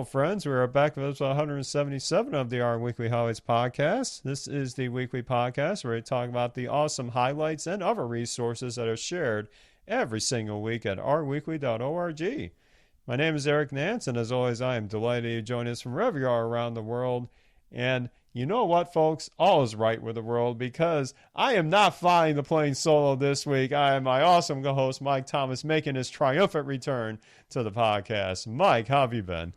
Hello, friends. We are back with episode 177 of the Our Weekly Highlights podcast. This is the weekly podcast where we talk about the awesome highlights and other resources that are shared every single week at ourweekly.org. My name is Eric Nance, and as always, I am delighted you join us from wherever you are around the world. And you know what, folks? All is right with the world because I am not flying the plane solo this week. I am my awesome co-host, Mike Thomas, making his triumphant return to the podcast. Mike, how have you been?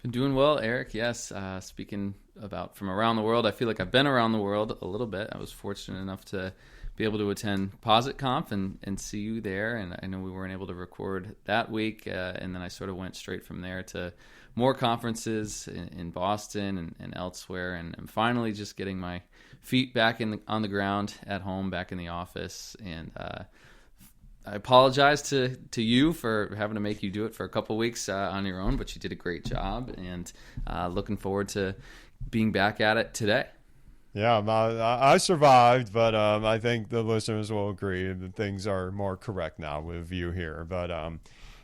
Been doing well, Eric. Yes. Speaking about from around the world, I feel like I've been around the world a little bit. I was fortunate enough to be able to attend PositConf and see you there. And I know we weren't able to record that week. And then I sort of went straight from there to more conferences in Boston and elsewhere. And I'm finally just getting my feet back on the ground at home, back in the office. And I apologize to you for having to make you do it for a couple weeks on your own, but you did a great job. And looking forward to being back at it today. Yeah, I survived, but I think the listeners will agree that things are more correct now with you here. But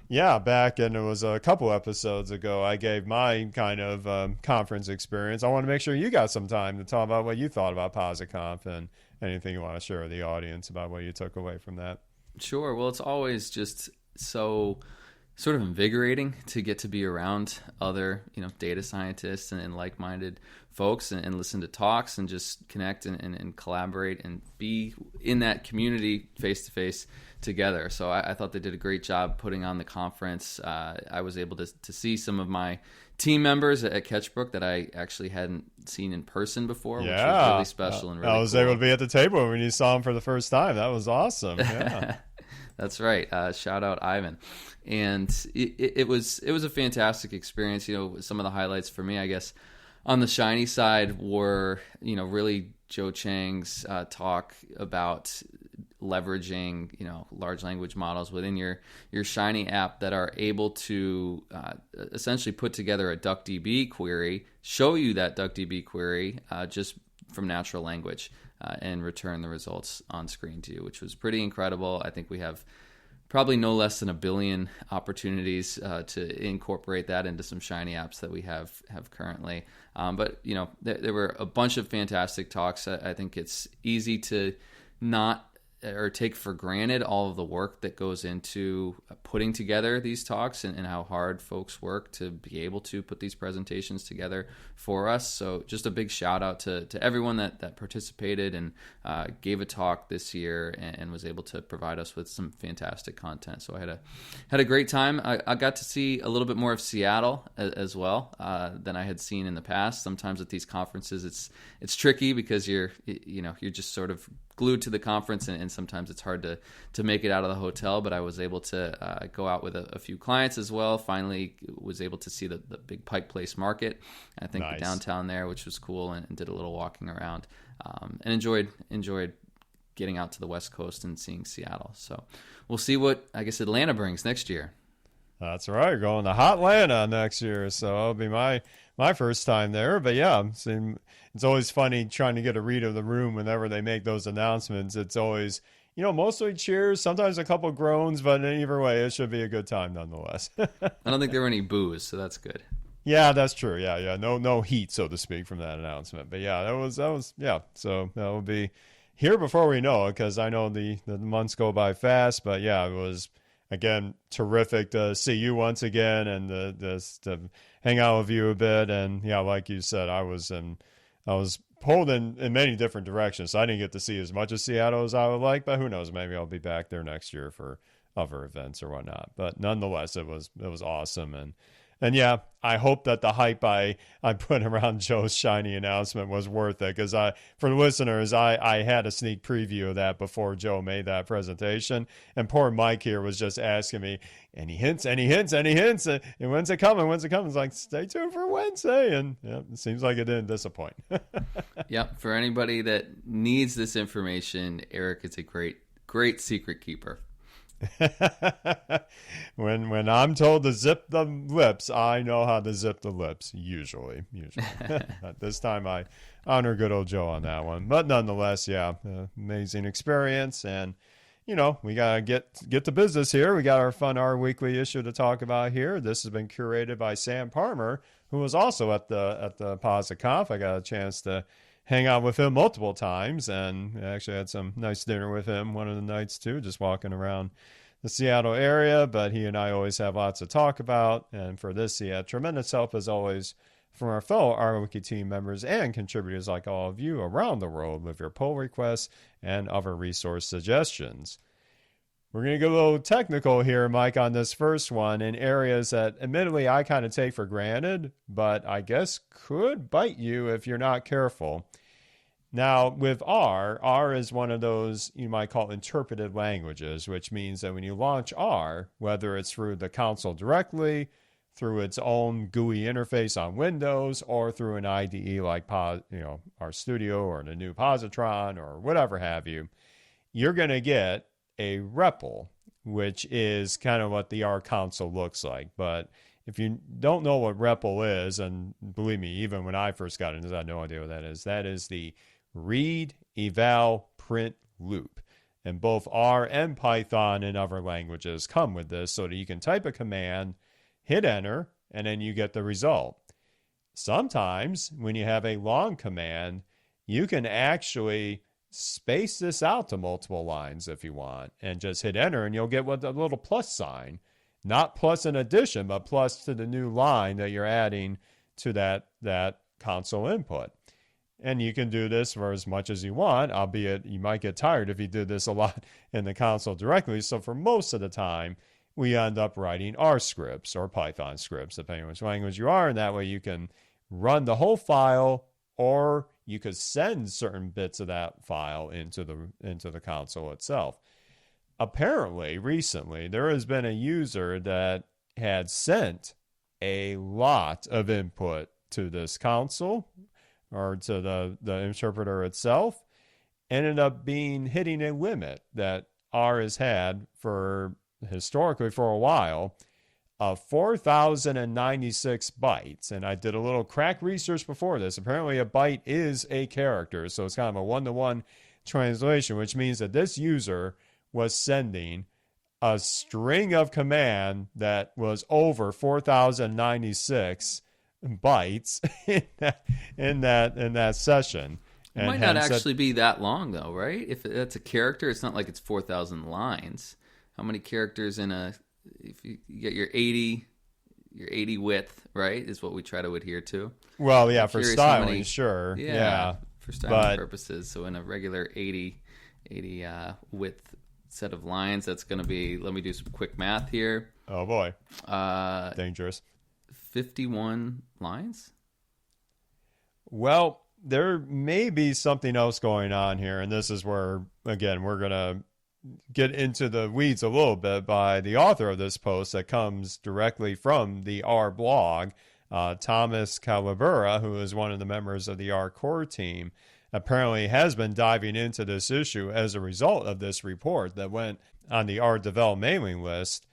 yeah, back, and it was a couple episodes ago, I gave my kind of conference experience. I want to make sure you got some time to talk about what you thought about PositConf and anything you want to share with the audience about what you took away from that. Sure. Well, it's always just so sort of invigorating to get to be around other, data scientists and like-minded folks and listen to talks and just connect and collaborate and be in that community face-to-face together. So I thought they did a great job putting on the conference. I was able to see some of my team members at Catchbrook that I actually hadn't seen in person before, which was really special and really cool. I was able to be at the table when you saw him for the first time. That was awesome. Yeah. That's right. Shout out Ivan. And it was a fantastic experience. Some of the highlights for me, I guess, on the Shiny side were, really Joe Chang's talk about leveraging, large language models within your Shiny app that are able to essentially put together a DuckDB query, show you that DuckDB query just from natural language. And return the results on screen to you, which was pretty incredible. I think we have probably no less than 1 billion opportunities to incorporate that into some Shiny apps that we have currently. But there were a bunch of fantastic talks. I think it's easy to not or take for granted all of the work that goes into putting together these talks and how hard folks work to be able to put these presentations together for us. So just a big shout out to everyone that participated and gave a talk this year and was able to provide us with some fantastic content. So I had a great time. I got to see a little bit more of Seattle as well than I had seen in the past. Sometimes at these conferences it's tricky because you're just sort of glued to the conference and sometimes it's hard to make it out of the hotel, but I was able to go out with a few clients as well. Finally was able to see the big Pike Place Market, I think. Nice. The downtown there, which was cool, and did a little walking around and enjoyed getting out to the West Coast and seeing Seattle. So we'll see what, I guess, Atlanta brings next year. That's right, going to Hotlanta next year, so it'll be my first time there. But yeah, it's always funny trying to get a read of the room whenever they make those announcements. It's always, mostly cheers, sometimes a couple groans, but either way, it should be a good time nonetheless. I don't think there were any boos, so that's good. Yeah, that's true. Yeah. No heat, so to speak, from that announcement. But yeah, that was yeah. So that will be here before we know it, because I know the months go by fast. But yeah, it was, again, terrific to see you once again and to hang out with you a bit. And yeah, like you said, I was pulled in many different directions. So I didn't get to see as much of Seattle as I would like, but who knows? Maybe I'll be back there next year for other events or whatnot. But nonetheless, it was awesome. And yeah, I hope that the hype I put around Joe's Shiny announcement was worth it, because for the listeners, I had a sneak preview of that before Joe made that presentation, and poor Mike here was just asking me, any hints, and when's it coming? It's like, stay tuned for Wednesday, and yeah, it seems like it didn't disappoint. Yep, for anybody that needs this information, Eric is a great secret keeper. When I'm told to zip the lips, I know how to zip the lips, usually. This time I honor good old Joe on that one. But nonetheless, yeah, amazing experience. And we got to get to business here. We got our Fun R Weekly issue to talk about here. This has been curated by Sam Parmer, who was also at the PosiConf. I got a chance to hang out with him multiple times, and I actually had some nice dinner with him one of the nights too, just walking around the Seattle area. But he and I always have lots to talk about, and for this, he had tremendous help as always from our fellow RWiki team members and contributors like all of you around the world with your pull requests and other resource suggestions. We're going to get a little technical here, Mike, on this first one in areas that admittedly I kind of take for granted, but I guess could bite you if you're not careful. Now, with R is one of those you might call interpreted languages, which means that when you launch R, whether it's through the console directly, through its own GUI interface on Windows, or through an IDE like RStudio or the new Positron or whatever have you, you're going to get a REPL, which is kind of what the R console looks like. But if you don't know what REPL is, and believe me, even when I first got into it, I had no idea what that is. That is the read, eval, print loop. And both R and Python and other languages come with this so that you can type a command, hit enter, and then you get the result. Sometimes when you have a long command, you can actually space this out to multiple lines if you want, and just hit enter, and you'll get with a little plus sign. Not plus in addition, but plus to the new line that you're adding to that console input. And you can do this for as much as you want, albeit you might get tired if you do this a lot in the console directly. So for most of the time, we end up writing R scripts or Python scripts, depending on which language you are. And that way you can run the whole file, or you could send certain bits of that file into the console itself. Apparently, recently, there has been a user that had sent a lot of input to this console or to the interpreter itself, ended up hitting a limit that R has had historically for a while of 4,096 bytes. And I did a little crack research before this. Apparently a byte is a character, so it's kind of a one-to-one translation, which means that this user was sending a string of command that was over 4,096 bytes in that session. It might not actually be that long though, right? If that's a character, it's not like it's 4,000 lines. How many characters if you get your 80 width, right, is what we try to adhere to. Well, yeah, for styling, sure. Yeah. For styling purposes. So in a regular 80 width set of lines, that's going to be, let me do some quick math here. Oh boy. Dangerous. 51 lines? Well, there may be something else going on here, and this is where, again, we're going to get into the weeds a little bit by the author of this post that comes directly from the R blog, Thomas Calabura, who is one of the members of the R core team, apparently has been diving into this issue as a result of this report that went on the R Develop mailing list.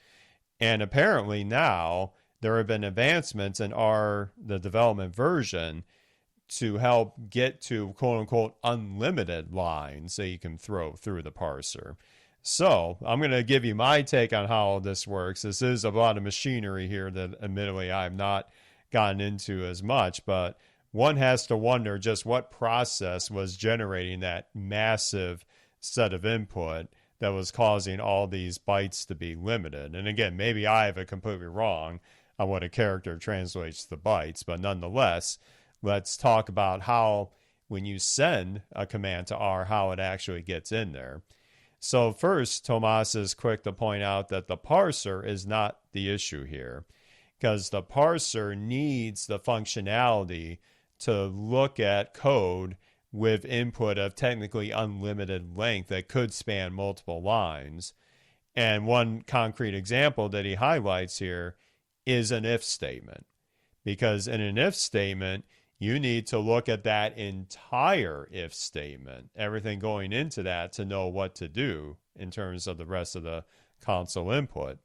And apparently now there have been advancements in R, the development version, to help get to quote-unquote unlimited lines that you can throw through the parser. So I'm going to give you my take on how this works. This is a lot of machinery here that admittedly I've not gotten into as much, but one has to wonder just what process was generating that massive set of input that was causing all these bytes to be limited. And again, maybe I have it completely wrong on what a character translates to bytes, but nonetheless, let's talk about how when you send a command to R, how it actually gets in there. So first, Tomas is quick to point out that the parser is not the issue here, because the parser needs the functionality to look at code with input of technically unlimited length that could span multiple lines. And one concrete example that he highlights here is an if statement, because in an if statement, you need to look at that entire if statement, everything going into that, to know what to do in terms of the rest of the console input.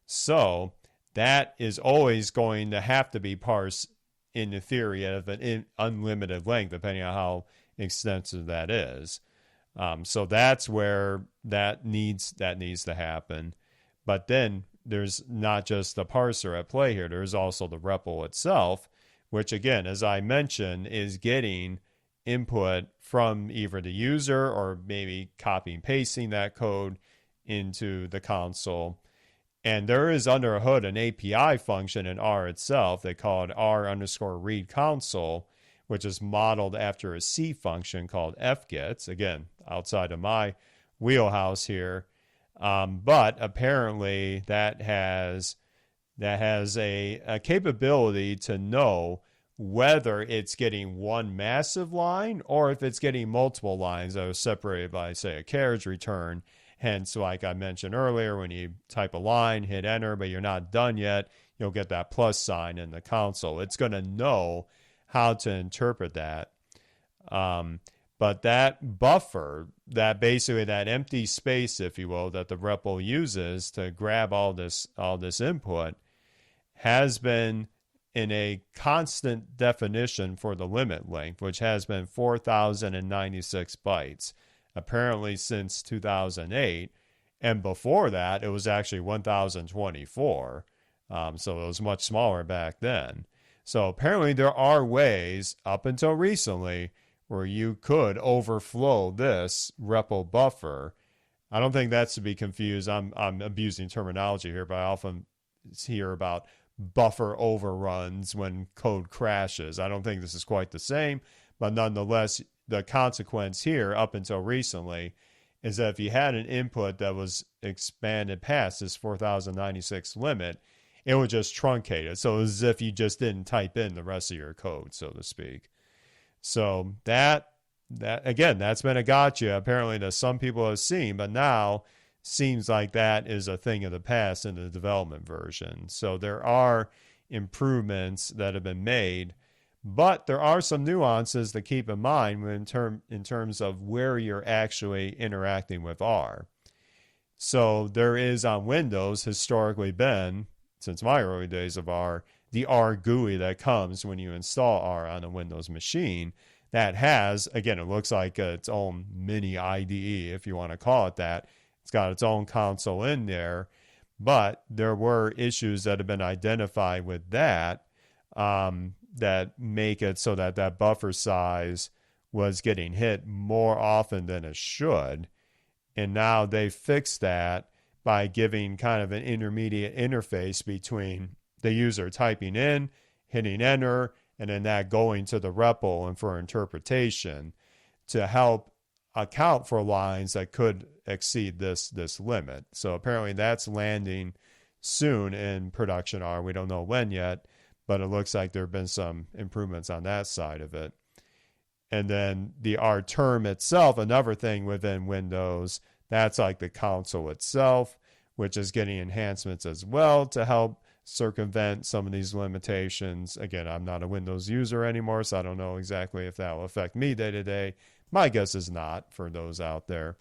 So that is always going to have to be parsed in the theory of an unlimited length, depending on how extensive that is. So that's where that needs to happen. But then there's not just the parser at play here. There's also the REPL itself, which again, as I mentioned, is getting input from either the user or maybe copy and pasting that code into the console. And there is under a hood an API function in R itself. They call it R_read console, which is modeled after a C function called fgets. Again, outside of my wheelhouse here. But apparently that has a capability to know whether it's getting one massive line or if it's getting multiple lines that are separated by, say, a carriage return. Hence, like I mentioned earlier, when you type a line, hit enter, but you're not done yet, you'll get that plus sign in the console. It's going to know how to interpret that. But that buffer, that basically that empty space, if you will, that the REPL uses to grab all this input, has been in a constant definition for the limit length, which has been 4,096 bytes, apparently since 2008. And before that, it was actually 1,024. So it was much smaller back then. So apparently there are ways, up until recently, where you could overflow this REPL buffer. I don't think that's to be confused. I'm abusing terminology here, but I often hear about buffer overruns when code crashes. I don't think this is quite the same, but nonetheless, the consequence here, up until recently, is that if you had an input that was expanded past this 4,096 limit, it would just truncate it. So it was as if you just didn't type in the rest of your code, so to speak. So that again, that's been a gotcha apparently that some people have seen, but now seems like that is a thing of the past in the development version. So there are improvements that have been made, but there are some nuances to keep in mind in terms of where you're actually interacting with R. So there is on Windows historically been, since my early days of R, the R GUI that comes when you install R on a Windows machine that has, again, it looks like its own mini IDE, if you want to call it that. It's got its own console in there, but there were issues that have been identified with that that make it so that that buffer size was getting hit more often than it should. And now they fixed that by giving kind of an intermediate interface between the user typing in, hitting enter, and then that going to the REPL and for interpretation to help account for lines that could exceed this limit. So apparently that's landing soon in production R. We don't know when yet, but it looks like there have been some improvements on that side of it. And then the R term itself, another thing within Windows, that's like the console itself, which is getting enhancements as well to help circumvent some of these limitations. Again, I'm not a Windows user anymore, so I don't know exactly if that will affect me day to day. My guess is not for those out there.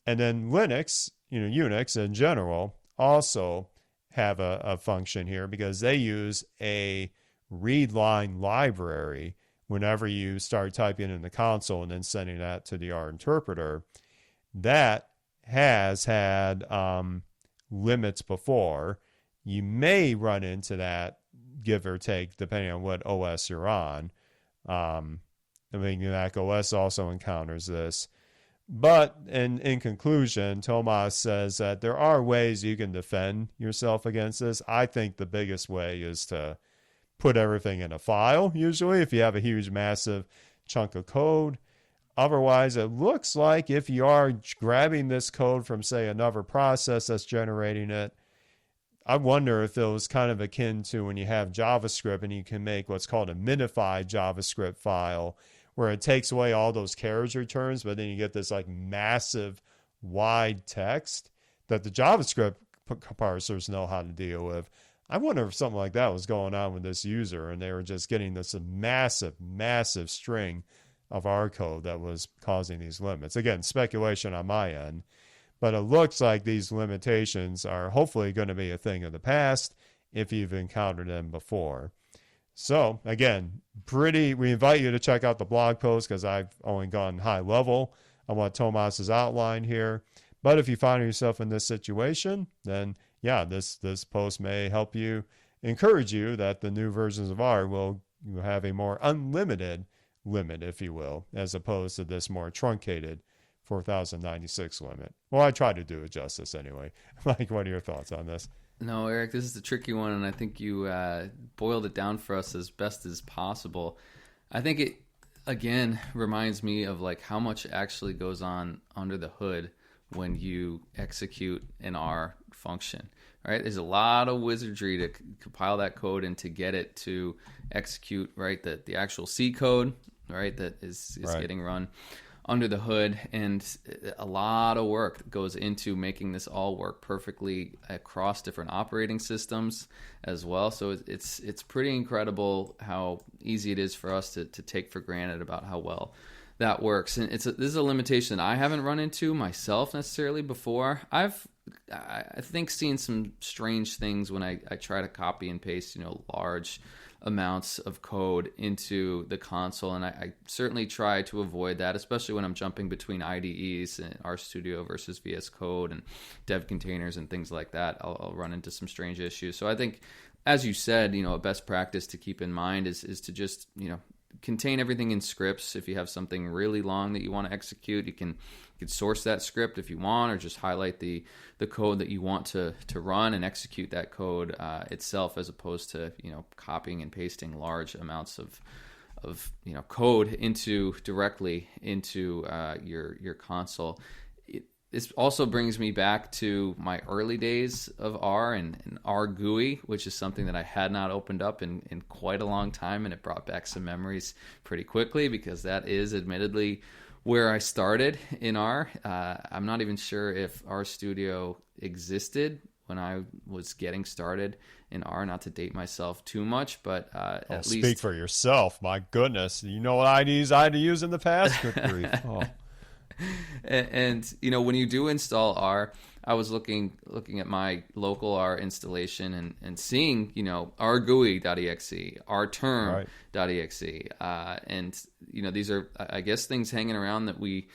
And then Linux, Unix in general, also have a function here because they use a read line library whenever you start typing in the console and then sending that to the R interpreter. That has had limits before. You may run into that, give or take, depending on what OS you're on. I mean, Mac OS also encounters this. But in conclusion, Tomas says that there are ways you can defend yourself against this. I think the biggest way is to put everything in a file, usually, if you have a huge, massive chunk of code. Otherwise, it looks like if you are grabbing this code from, say, another process that's generating it, I wonder if it was kind of akin to when you have JavaScript and you can make what's called a minified JavaScript file where it takes away all those carriage returns, but then you get this like massive wide text that the JavaScript parsers know how to deal with. I wonder if something like that was going on with this user and they were just getting this massive, massive string of R code that was causing these limits. Again, speculation on my end. But it looks like these limitations are hopefully going to be a thing of the past if you've encountered them before. So, again, we invite you to check out the blog post because I've only gone high level on what Tomas has outlined here. But if you find yourself in this situation, then yeah, this post may help you, encourage you that the new versions of R will have a more unlimited limit, if you will, as opposed to this more truncated 4096 limit. Well, I try to do it justice anyway. Like, what are your thoughts on this? No, Eric, this is a tricky one, and I think you boiled it down for us as best as possible. I think it, again, reminds me of like how much actually goes on under the hood when you execute an R function, right? There's a lot of wizardry to compile that code and to get it to execute, right? The actual C code, right, that is Right. getting run under the hood, and a lot of work goes into making this all work perfectly across different operating systems as well. So it's pretty incredible how easy it is for us to take for granted about how well that works. And this is a limitation that I haven't run into myself necessarily before. I think seen some strange things when I try to copy and paste, large amounts of code into the console, and I certainly try to avoid that, especially when I'm jumping between IDEs and RStudio versus VS Code and dev containers and things like that. I'll run into some strange issues. So I think, as you said, a best practice to keep in mind is to just contain everything in scripts. If you have something really long that you want to execute, you can source that script if you want, or just highlight the code that you want to run and execute that code itself, as opposed to copying and pasting large amounts of code directly into your console. This also brings me back to my early days of R and R GUI, which is something that I had not opened up in quite a long time, and it brought back some memories pretty quickly, because that is admittedly where I started in R. I'm not even sure if RStudio existed when I was getting started in R, not to date myself too much, but at least... Speak for yourself. My goodness. You know what IDs I had to use in the past? Good grief. Oh. And when you do install R, I was looking at my local R installation and seeing rgui.exe, rterm.exe, and these are, I guess, things hanging around that we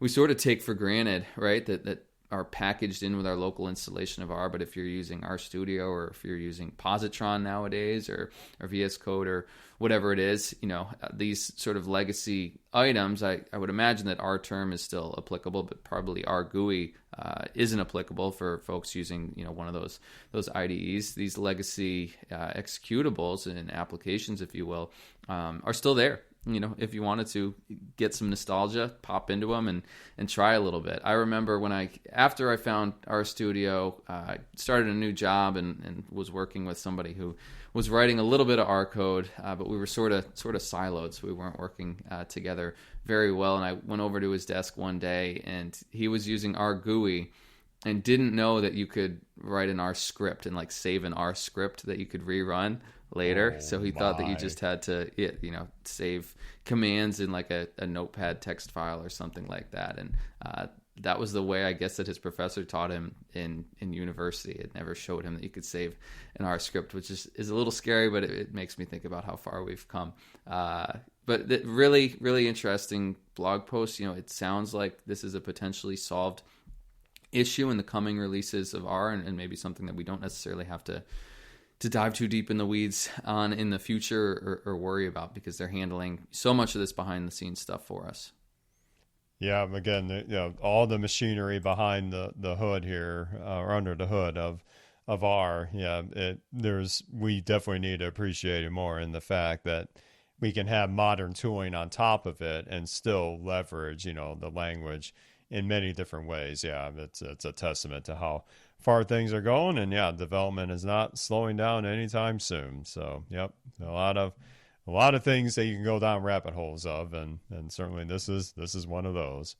sort of take for granted, right? That are packaged in with our local installation of R. But if you're using RStudio, or if you're using Positron nowadays, or VS Code, or whatever it is, these sort of legacy items, I would imagine that rterm is still applicable, but probably rgui isn't applicable for folks using one of those IDEs. These legacy executables and applications, if you will, are still there. If you wanted to get some nostalgia, pop into them and try a little bit. I remember after I found RStudio, I started a new job and was working with somebody who was writing a little bit of R code, but we were sort of siloed, so we weren't working together very well. And I went over to his desk one day, and he was using rgui and didn't know that you could write an R script and save an R script that you could rerun later. So he thought that you just had to save commands in a notepad text file or something like that. And that was the way, I guess, that his professor taught him in university. It never showed him that you could save an R script, which is a little scary, but it makes me think about how far we've come. But really, really interesting blog post. It sounds like this is a potentially solved issue in the coming releases of R, and maybe something that we don't necessarily have to dive too deep in the weeds on in the future, or worry about, because they're handling so much of this behind the scenes stuff for us. Yeah, again, all the machinery behind the hood here, or under the hood of R. Yeah, we definitely need to appreciate it more in the fact that we can have modern tooling on top of it and still leverage, the language in many different ways. Yeah, it's a testament to how far things are going, and yeah, development is not slowing down anytime soon. So, yep, a lot of things that you can go down rabbit holes of, and certainly this is one of those.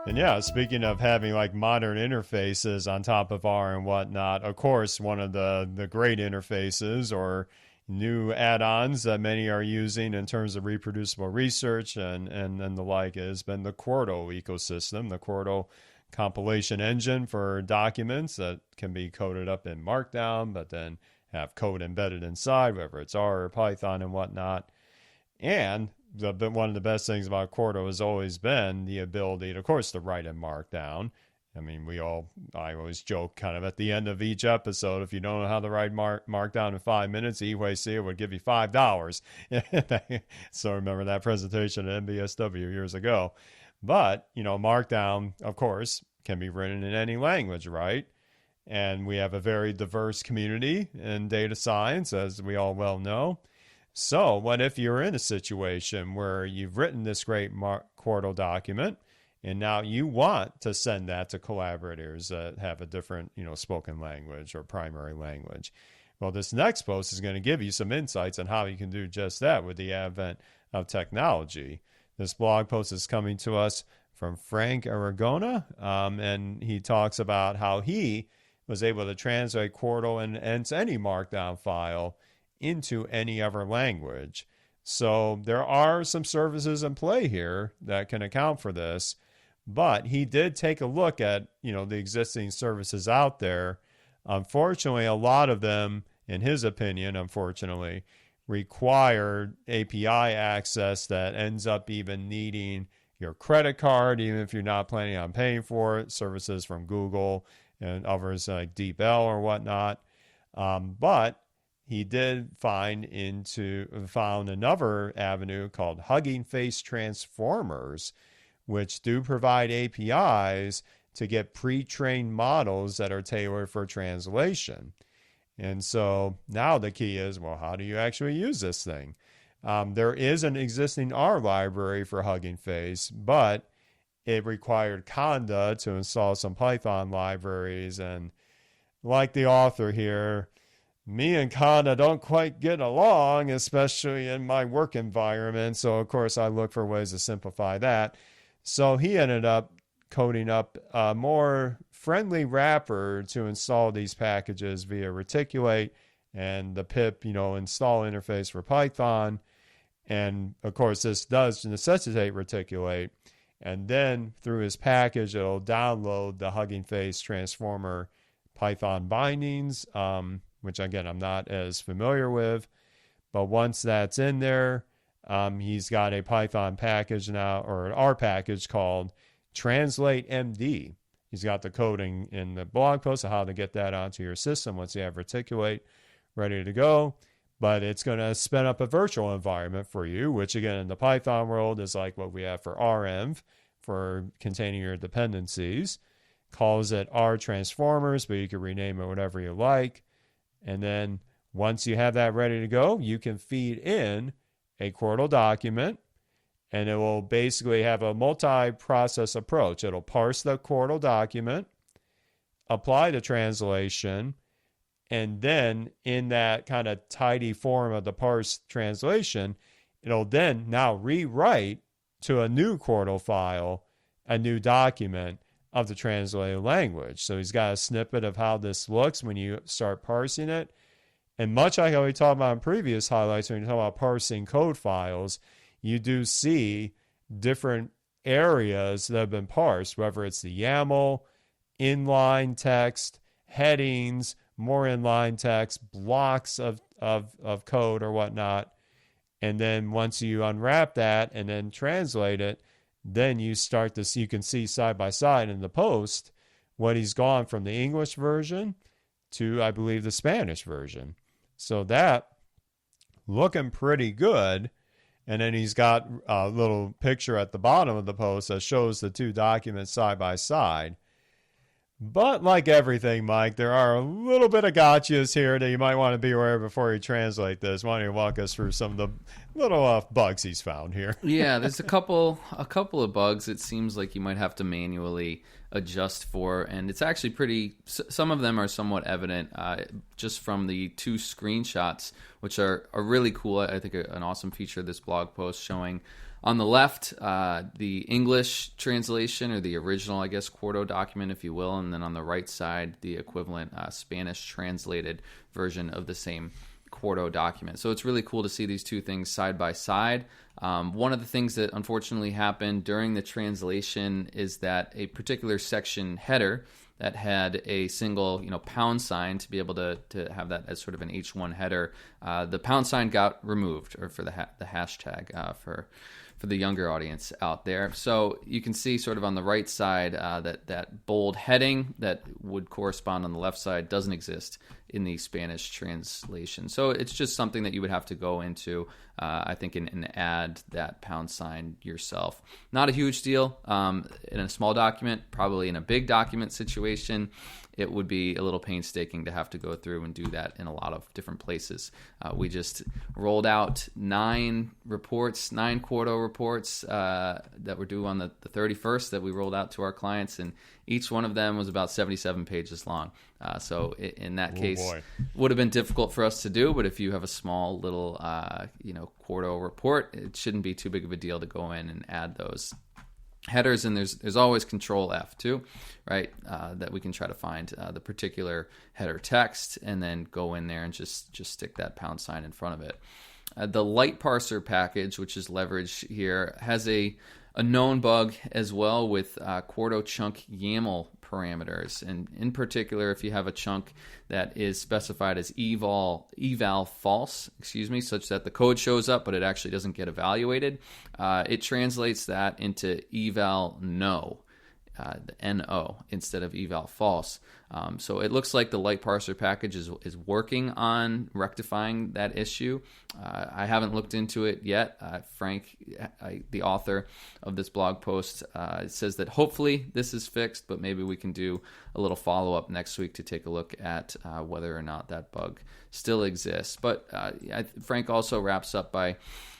And yeah, speaking of having modern interfaces on top of R and whatnot, of course, one of the great interfaces or new add-ons that many are using in terms of reproducible research and the like has been the Quarto ecosystem, the Quarto compilation engine for documents that can be coded up in Markdown, but then have code embedded inside, whether it's R or Python and whatnot. And one of the best things about Quarto has always been the ability, of course, to write in Markdown. I mean, I always joke kind of at the end of each episode, if you don't know how to write Markdown in 5 minutes, E177 would give you $5. So remember that presentation at NBSW years ago. But, Markdown, of course, can be written in any language, right? And we have a very diverse community in data science, as we all well know. So what if you're in a situation where you've written this great Quarto document, and now you want to send that to collaborators that have a different, spoken language or primary language? Well, this next post is going to give you some insights on how you can do just that with the advent of technology. This blog post is coming to us from Frank Aragona, and he talks about how he was able to translate Quarto and any Markdown file into any other language. So there are some services in play here that can account for this, but he did take a look at, the existing services out there. Unfortunately, a lot of them, in his opinion, require API access that ends up even needing your credit card, even if you're not planning on paying for it, services from Google and others like DeepL or whatnot. But he did found another avenue called Hugging Face Transformers, which do provide APIs to get pre-trained models that are tailored for translation. And so now the key is, well, how do you actually use this thing? There is an existing R library for Hugging Face, but it required Conda to install some Python libraries. And like the author here, me and Conda don't quite get along, especially in my work environment. So, of course, I look for ways to simplify that. So he ended up coding up a more friendly wrapper to install these packages via Reticulate and the pip, install interface for Python. And of course, this does necessitate Reticulate. And then through his package, it'll download the Hugging Face Transformer Python bindings, which again, I'm not as familiar with. But once that's in there, he's got a Python package now, or an R package called Translate MD. He's got the coding in the blog post of how to get that onto your system once you have Reticulate ready to go. But it's going to spin up a virtual environment for you, which again in the Python world is like what we have for renv, for containing your dependencies. Calls it R transformers, but you can rename it whatever you like. And then once you have that ready to go, you can feed in a Quarto document, and it will basically have a multi-process approach. It'll parse the Quarto document, apply the translation, and then in that kind of tidy form of the parsed translation, it'll then now rewrite to a new Quarto file, a new document of the translated language. So he's got a snippet of how this looks when you start parsing it. And much like how we talked about in previous highlights, when you talk about parsing code files, you do see different areas that have been parsed, whether it's the YAML, inline text, headings, more inline text, blocks of code or whatnot. And then once you unwrap that and then translate it, then you start to see, you can see side by side in the post what he's gone from the English version to, I believe, the Spanish version. So that looking pretty good. And then he's got a little picture at the bottom of the post that shows the two documents side by side. But like everything, Mike, there are a little bit of gotchas here that you might want to be aware of before you translate this. Why don't you walk us through some of the little bugs he's found here? Yeah, there's a couple of bugs it seems like you might have to manually adjust for, and it's actually some of them are somewhat evident just from the two screenshots, which are really cool. I think an awesome feature of this blog post, showing on the left the English translation, or the original, I guess, Quarto document, if you will, and then on the right side the equivalent Spanish translated version of the same Quarto document. So it's really cool to see these two things side by side. One of the things that unfortunately happened during the translation is that a particular section header that had a single, pound sign to be able to have that as sort of an H1 header, the pound sign got removed, or for the hashtag for the younger audience out there. So you can see sort of on the right side that bold heading that would correspond on the left side doesn't exist in the Spanish translation. So it's just something that you would have to go into, I think, and add that pound sign yourself. Not a huge deal in a small document. Probably in a big document situation, it would be a little painstaking to have to go through and do that in a lot of different places. We just rolled out 9 Quarto reports that were due on the 31st that we rolled out to our clients, and each one of them was about 77 pages long. So in that case, would have been difficult for us to do, but if you have a small little Quarto report, it shouldn't be too big of a deal to go in and add those headers. And there's always Control F too, right? That we can try to find the particular header text and then go in there and just stick that pound sign in front of it. The light parser package, which is leveraged here, has a known bug as well with Quarto chunk YAML parameters. And in particular, if you have a chunk that is specified as eval false, such that the code shows up, but it actually doesn't get evaluated, it translates that into eval no. The NO instead of eval false. So it looks like the light parser package is working on rectifying that issue. I haven't looked into it yet. Frank, the author of this blog post, says that hopefully this is fixed, but maybe we can do a little follow-up next week to take a look at whether or not that bug still exists. But Frank also wraps up by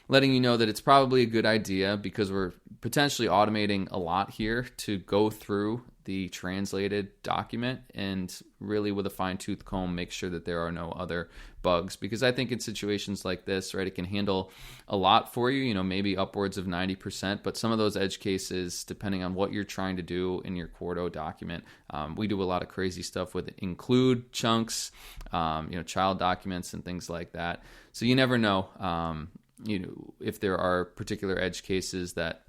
letting you know that it's probably a good idea, because we're potentially automating a lot here, to go through the translated document and really with a fine-tooth comb make sure that there are no other bugs. Because I think in situations like this, right, it can handle a lot for you, maybe upwards of 90%, but some of those edge cases, depending on what you're trying to do in your Quarto document, we do a lot of crazy stuff with include chunks, child documents and things like that. So you never know. If there are particular edge cases that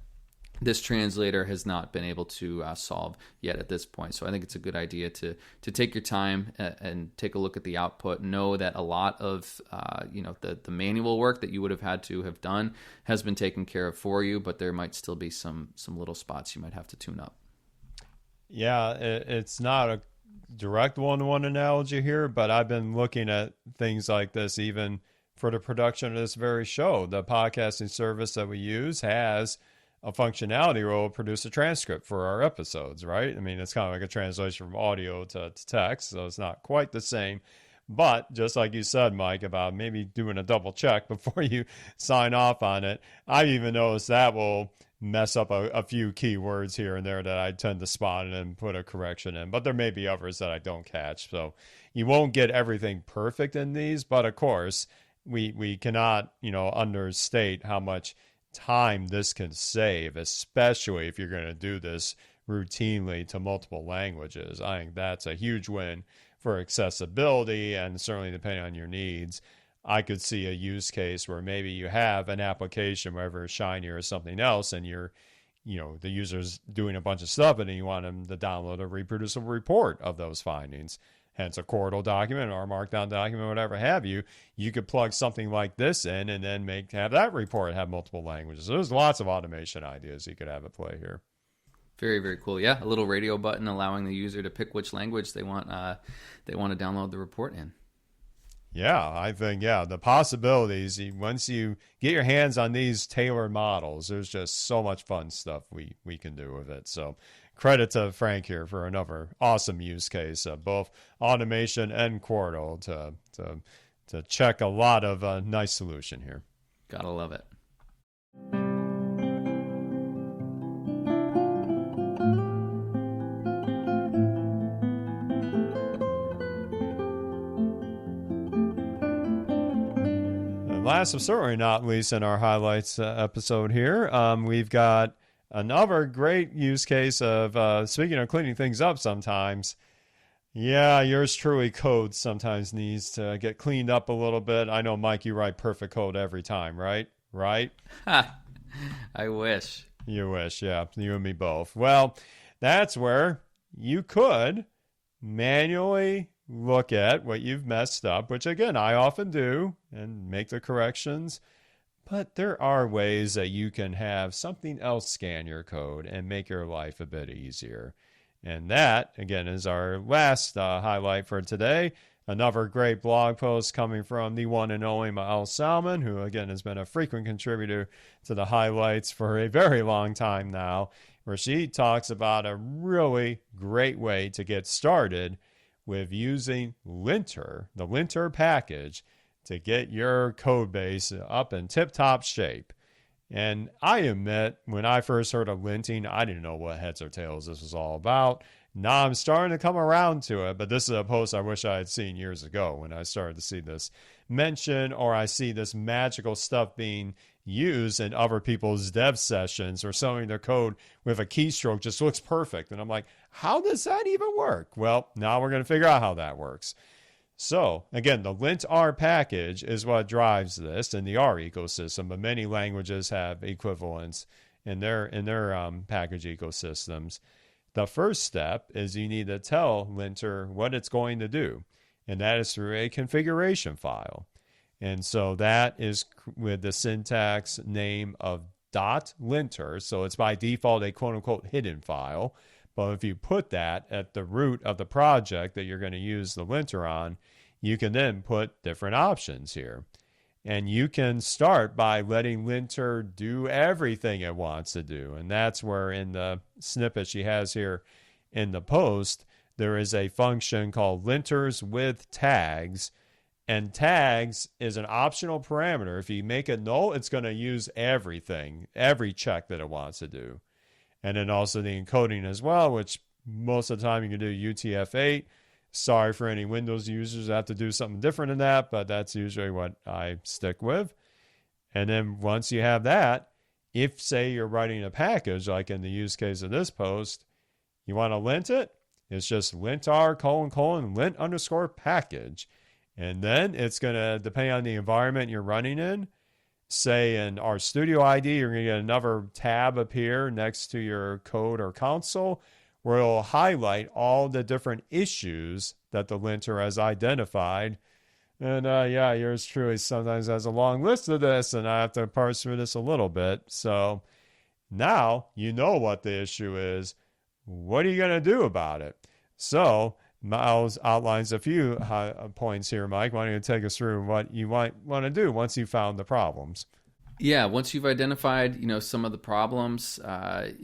this translator has not been able to solve yet at this point. So I think it's a good idea to take your time and take a look at the output. Know that a lot of the manual work that you would have had to have done has been taken care of for you, but there might still be some little spots you might have to tune up. Yeah, it's not a direct one-to-one analogy here, but I've been looking at things like this even for the production of this very show. The podcasting service that we use has a functionality where we'll produce a transcript for our episodes, right? I mean, it's kind of like a translation from audio to text, so it's not quite the same. But just like you said, Mike, about maybe doing a double check before you sign off on it, I even noticed that will mess up a few keywords here and there that I tend to spot and put a correction in. But there may be others that I don't catch. So you won't get everything perfect in these, but of course, we cannot, understate how much time this can save, especially if you're going to do this routinely to multiple languages. I think that's a huge win for accessibility, and certainly depending on your needs. I could see a use case where maybe you have an application, whether it's Shiny or something else, and the user's doing a bunch of stuff, and you want them to download a reproducible report of those findings. Hence a Quarto document or a Markdown document, whatever have you. You could plug something like this in and then have that report have multiple languages. So there's lots of automation ideas you could have at play here. Very, very cool. Yeah, a little radio button allowing the user to pick which language they want to download the report in. Yeah, I think, the possibilities, once you get your hands on these tailored models, there's just so much fun stuff we can do with it. So credit to Frank here for another awesome use case of both automation and Quarto to check a lot of nice solution here. Gotta love it. Last but certainly not least in our highlights episode here, we've got another great use case of, speaking of cleaning things up sometimes, Yeah, yours truly code sometimes needs to get cleaned up a little bit. I know, Mike, you write perfect code every time, right? Right? Ha! I wish. You wish, yeah. You and me both. Well, that's where you could manually look at what you've messed up, which again, I often do, and make the corrections. But there are ways that you can have something else scan your code and make your life a bit easier. And that, again, is our last highlight for today. Another great blog post coming from the one and only Mael Salmon, who, again, has been a frequent contributor to the highlights for a very long time now, where she talks about a really great way to get started with using linter, the linter package, to get your code base up in tip-top shape. And I admit, when I first heard of linting, I didn't know what heads or tails this was all about. Now I'm starting to come around to it, but this is a post I wish I had seen years ago when I started to see this mention, or I see this magical stuff being used in other people's dev sessions, or showing their code with a keystroke just looks perfect. And I'm like, how does that even work? Well, now we're going to figure out how that works. So, again, the lint-R package is what drives this in the R ecosystem, but many languages have equivalents in their package ecosystems. The first step is you need to tell linter what it's going to do, and that is through a configuration file. And so that is with the syntax name of .linter, so it's by default a quote-unquote hidden file. But if you put that at the root of the project that you're going to use the linter on, you can then put different options here. And you can start by letting linter do everything it wants to do. And that's where in the snippet she has here in the post, there is a function called linters with tags. And tags is an optional parameter. If you make it null, it's going to use everything, every check that it wants to do. And then also the encoding as well, which most of the time you can do UTF-8. Sorry for any Windows users that have to do something different than that, but that's usually what I stick with. And then once you have that, if, say, you're writing a package, like in the use case of this post, you want to lint it, it's just lintar : lint underscore package. And then it's going to, depending on the environment you're running in, say in our studio ID, you're going to get another tab appear next to your code or console where it'll highlight all the different issues that the linter has identified. And yeah, yours truly sometimes has a long list of this, and I have to parse through this a little bit. So now you know what the issue is. What are you going to do about it? So Miles outlines a few points here, Mike. Why don't you take us through what you might want to do once you've found the problems? Yeah, once you've identified, some of the problems,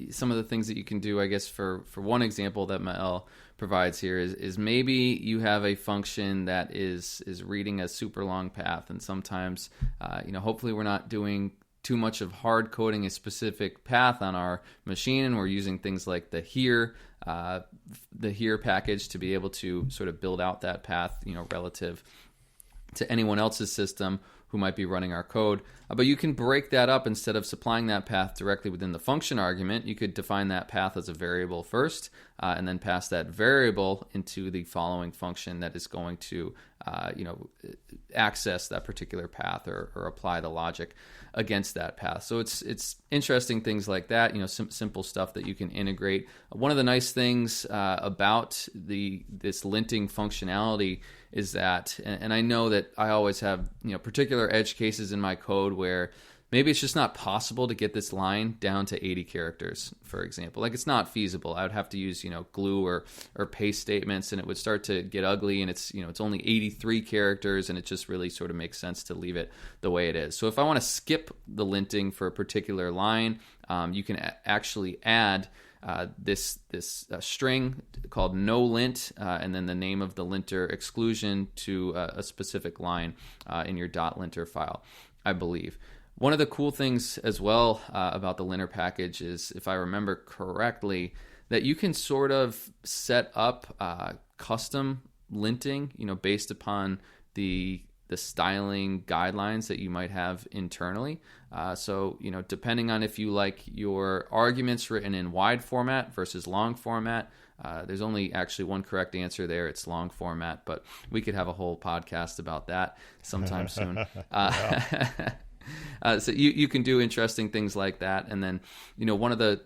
some of the things that you can do, I guess, for one example that Mael provides here is maybe you have a function that is reading a super long path, and sometimes, hopefully we're not doing too much of hard coding a specific path on our machine, and we're using things like the here package to be able to sort of build out that path, relative to anyone else's system who might be running our code. But you can break that up. Instead of supplying that path directly within the function argument, you could define that path as a variable first, and then pass that variable into the following function that is going to access that particular path or apply the logic against that path. So it's interesting things like that, simple stuff that you can integrate. One of the nice things about this linting functionality is that, and I know that I always have particular edge cases in my code where maybe it's just not possible to get this line down to 80 characters, for example. Like, it's not feasible. I would have to use, glue or paste statements, and it would start to get ugly, and it's only 83 characters, and it just really sort of makes sense to leave it the way it is. So if I want to skip the linting for a particular line, you can actually add this string called no-lint, and then the name of the linter exclusion to a specific line in your .linter file, I believe. One of the cool things as well about the linter package is, if I remember correctly, that you can sort of set up custom linting, based upon the styling guidelines that you might have internally. So, depending on if you like your arguments written in wide format versus long format, There's only actually one correct answer there. It's long format, but we could have a whole podcast about that sometime soon. So you can do interesting things like that. And then, one of the,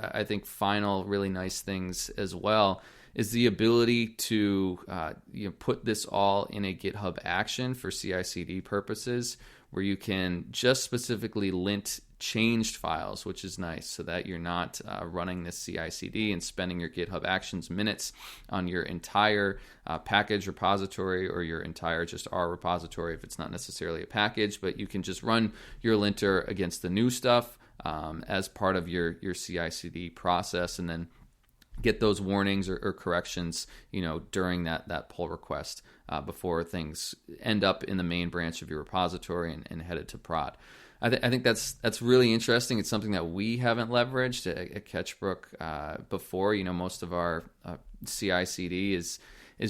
I think, final really nice things as well is the ability to put this all in a GitHub action for CI/CD purposes, where you can just specifically lint changed files, which is nice, so that you're not running this CI/CD and spending your GitHub Actions minutes on your entire package repository or your entire just R repository if it's not necessarily a package, but you can just run your linter against the new stuff as part of your CI/CD process, and then get those warnings or corrections, during that pull request before things end up in the main branch of your repository and headed to prod. I think that's really interesting. It's something that we haven't leveraged at Catchbrook before. Most of our CI/CD is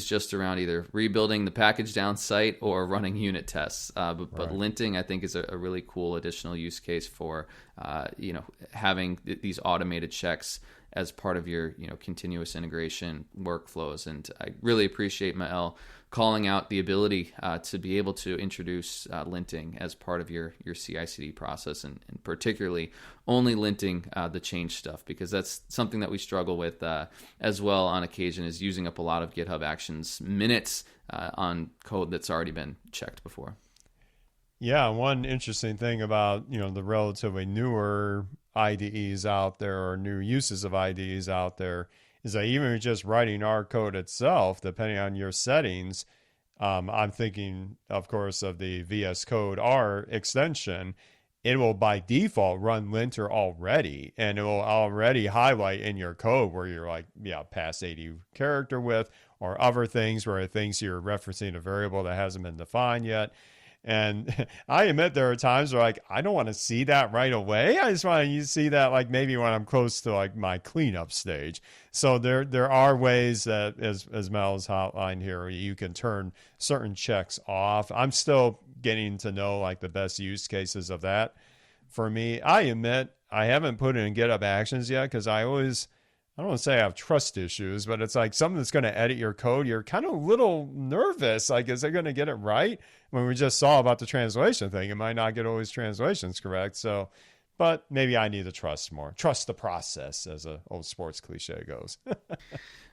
just around either rebuilding the package down site or running unit tests. But linting, I think, is a really cool additional use case for having these automated checks as part of your continuous integration workflows. And I really appreciate Mael calling out the ability to be able to introduce linting as part of your CI/CD process, and particularly only linting the change stuff, because that's something that we struggle with as well on occasion, is using up a lot of GitHub Actions minutes on code that's already been checked before. Yeah, one interesting thing about the relatively newer IDEs out there, or new uses of IDEs out there, is that even just writing our code itself, depending on your settings, I'm thinking, of course, of the VS Code R extension. It will by default run linter already, and it will already highlight in your code where you're like, past 80 character width, or other things where it thinks you're referencing a variable that hasn't been defined yet. And I admit there are times where I don't want to see that right away. I just want to see that maybe when I'm close to my cleanup stage. So there are ways that, as Mel's outlined here, you can turn certain checks off. I'm still getting to know the best use cases of that. For me, I admit I haven't put it in GitHub Actions yet, because I don't want to say I have trust issues, but it's something that's going to edit your code. You're kind of a little nervous. Is it going to get it right? When we just saw about the translation thing, it might not get always translations correct. So, but maybe I need to trust more. Trust the process, as an old sports cliche goes.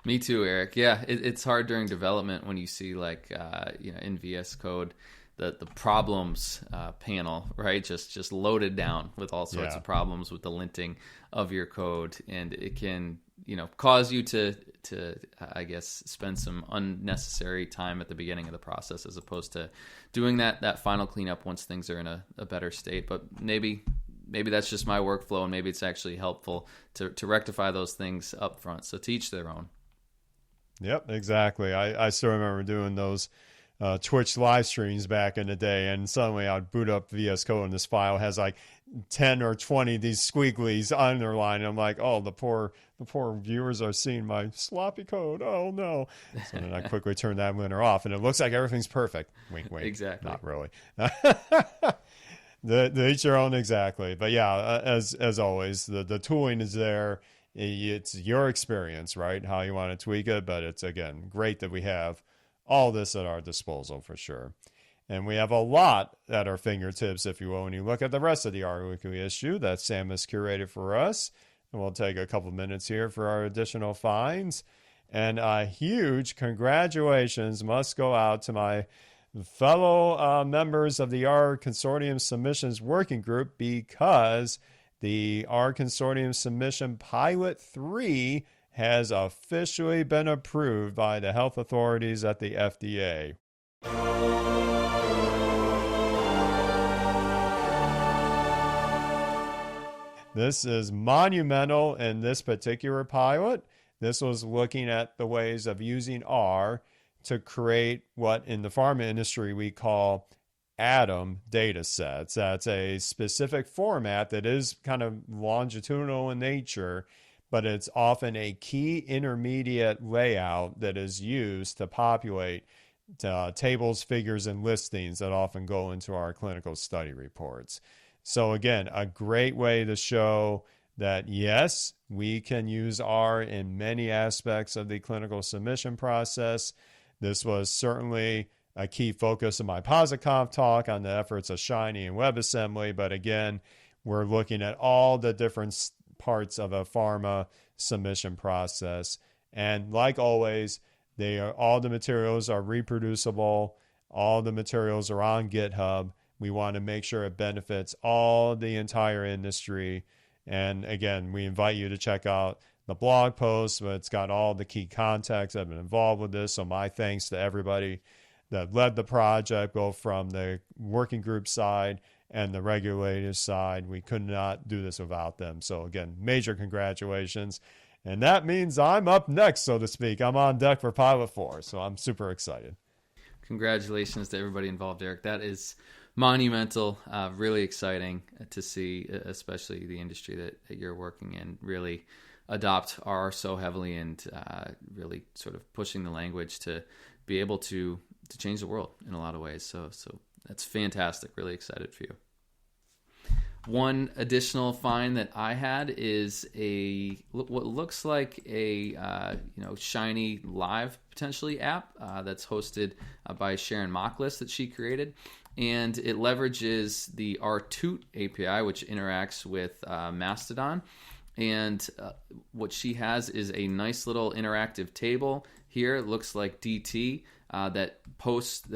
Me too, Eric. Yeah, it's hard during development when you see in VS Code, the problems panel, right? Just loaded down with all sorts of problems with the linting of your code, and it can cause you to I guess spend some unnecessary time at the beginning of the process, as opposed to doing that final cleanup once things are in a better state. But maybe that's just my workflow, and maybe it's actually helpful to rectify those things up front. So to each their own. Yep, exactly. I still remember doing those Twitch live streams back in the day, and suddenly I'd boot up VS Code, and this file has 10 or 20 of these squigglies underlined. And I'm like, oh, the poor viewers are seeing my sloppy code. Oh no! So then I quickly turn that linter off, and it looks like everything's perfect. Wink, wink. Exactly. Not really. The each their own, exactly. But yeah, as always, the tooling is there. It's your experience, right? How you want to tweak it, but it's, again, great that we have all this at our disposal for sure. And we have a lot at our fingertips, if you will, when you look at the rest of the R Weekly issue that Sam has curated for us. And we'll take a couple minutes here for our additional finds. And a huge congratulations must go out to my fellow members of the R Consortium Submissions Working Group, because the R Consortium Submission Pilot 3 has officially been approved by the health authorities at the FDA. This is monumental in this particular pilot. This was looking at the ways of using R to create what in the pharma industry we call ATOM data sets. That's a specific format that is kind of longitudinal in nature, but it's often a key intermediate layout that is used to populate tables, figures, and listings that often go into our clinical study reports. So again, a great way to show that yes, we can use R in many aspects of the clinical submission process. This was certainly a key focus of my PositConf talk on the efforts of Shiny and WebAssembly. But again, we're looking at all the different parts of a pharma submission process. And like always, all the materials are reproducible. All the materials are on GitHub. We want to make sure it benefits all the entire industry. And again, we invite you to check out the blog post, but it's got all the key contacts that have been involved with this. So my thanks to everybody that led the project, both from the working group side and the regulators side. We could not do this without them. So again, major congratulations. And that means I'm up next, so to speak. I'm on deck for Pilot 4, so I'm super excited. Congratulations to everybody involved, Eric. That is monumental, really exciting to see, especially the industry that you're working in, really adopt R so heavily and really sort of pushing the language to be able to change the world in a lot of ways. So that's fantastic. Really excited for you. One additional find that I had is what looks like a Shiny Live potentially app that's hosted by Sharon Mocklis that she created, and it leverages the RToot API, which interacts with Mastodon. And what she has is a nice little interactive table here. It looks like DT that posts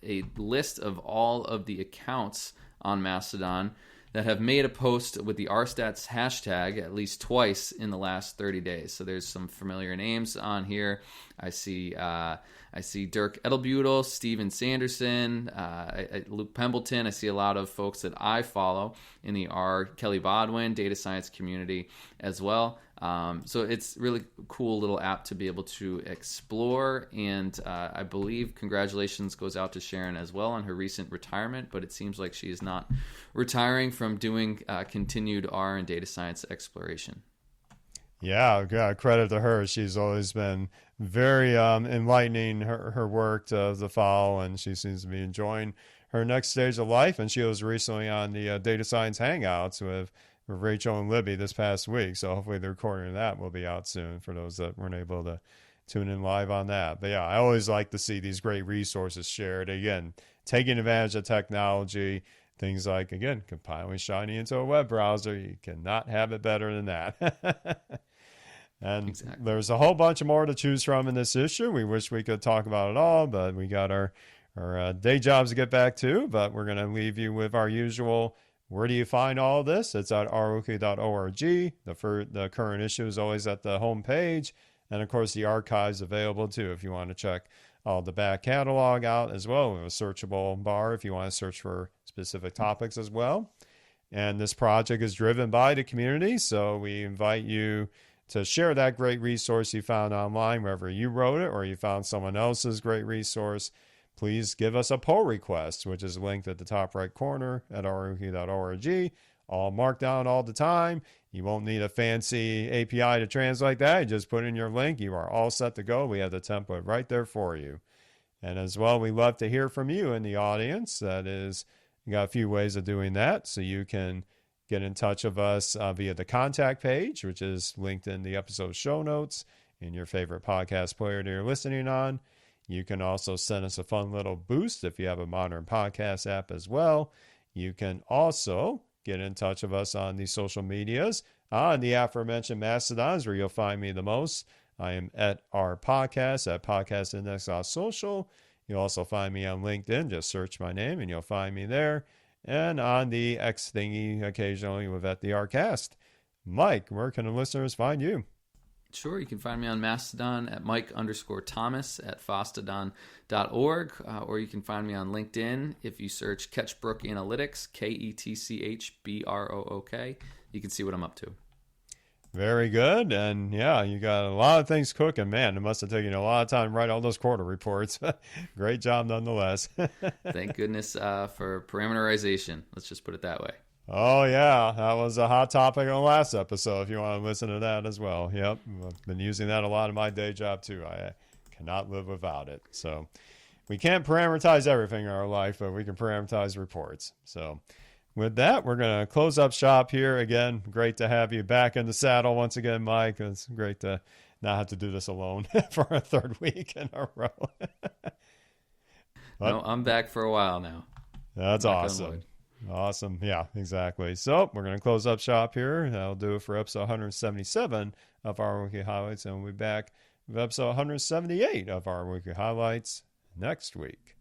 a list of all of the accounts on Mastodon that have made a post with the RStats hashtag at least twice in the last 30 days. So there's some familiar names on here. I see Dirk Edelbutel, Steven Sanderson, Luke Pembleton. I see a lot of folks that I follow in the Kelly Bodwin data science community as well. So it's really cool little app to be able to explore. And I believe congratulations goes out to Sharon as well on her recent retirement, but it seems like she is not retiring from doing continued R and data science exploration. Yeah, credit to her. She's always been very enlightening, her work to the follow, and she seems to be enjoying her next stage of life. And she was recently on the Data Science Hangouts with Rachel and Libby this past week. So hopefully the recording of that will be out soon for those that weren't able to tune in live on that. But yeah, I always like to see these great resources shared. Again, taking advantage of technology, things like, again, compiling Shiny into a web browser. You cannot have it better than that. And exactly. There's a whole bunch more to choose from in this issue. We wish we could talk about it all, but we got our day jobs to get back to. But we're going to leave you with our usual, where do you find all of this? It's at rook.org. The current issue is always at the home page. And, of course, the archive's available, too, if you want to check all the back catalog out as well. We have a searchable bar if you want to search for specific topics as well. And this project is driven by the community, so we invite you to share that great resource you found online, wherever you wrote it or you found someone else's great resource. Please give us a pull request, which is linked at the top right corner at rook.org. All marked down all the time. You won't need a fancy API to translate that. You just put in your link. You are all set to go. We have the template right there for you. And as well, we love to hear from you in the audience. That is, you got a few ways of doing that. So you can get in touch with us via the contact page, which is linked in the episode show notes in your favorite podcast player that you're listening on. You can also send us a fun little boost if you have a modern podcast app as well. You can also get in touch with us on the social medias, on the aforementioned Mastodons, where you'll find me the most. I am at our podcast at podcastindex.social. You'll also find me on LinkedIn. Just search my name and you'll find me there. And on the X thingy occasionally with at the Rcast. Mike, where can the listeners find you? Sure, you can find me on Mastodon at Mike_Thomas at fostodon.org, or you can find me on LinkedIn if you search Ketchbrook Analytics, KETCHBROOK. You can see what I'm up to. Very good. And yeah, you got a lot of things cooking. Man, it must have taken you a lot of time to write all those quarter reports. Great job nonetheless. Thank goodness for parameterization. Let's just put it that way. Oh, yeah. That was a hot topic on the last episode, if you want to listen to that as well. Yep. I've been using that a lot in my day job, too. I cannot live without it. So we can't parameterize everything in our life, but we can parameterize reports. So with that, we're going to close up shop here. Again, great to have you back in the saddle once again, Mike. It's great to not have to do this alone for a third week in a row. No, I'm back for a while now. That's awesome. Awesome. Yeah, exactly. So we're going to close up shop here. That'll do it for episode 177 of our Weekly Highlights. And we'll be back with episode 178 of our Weekly Highlights next week.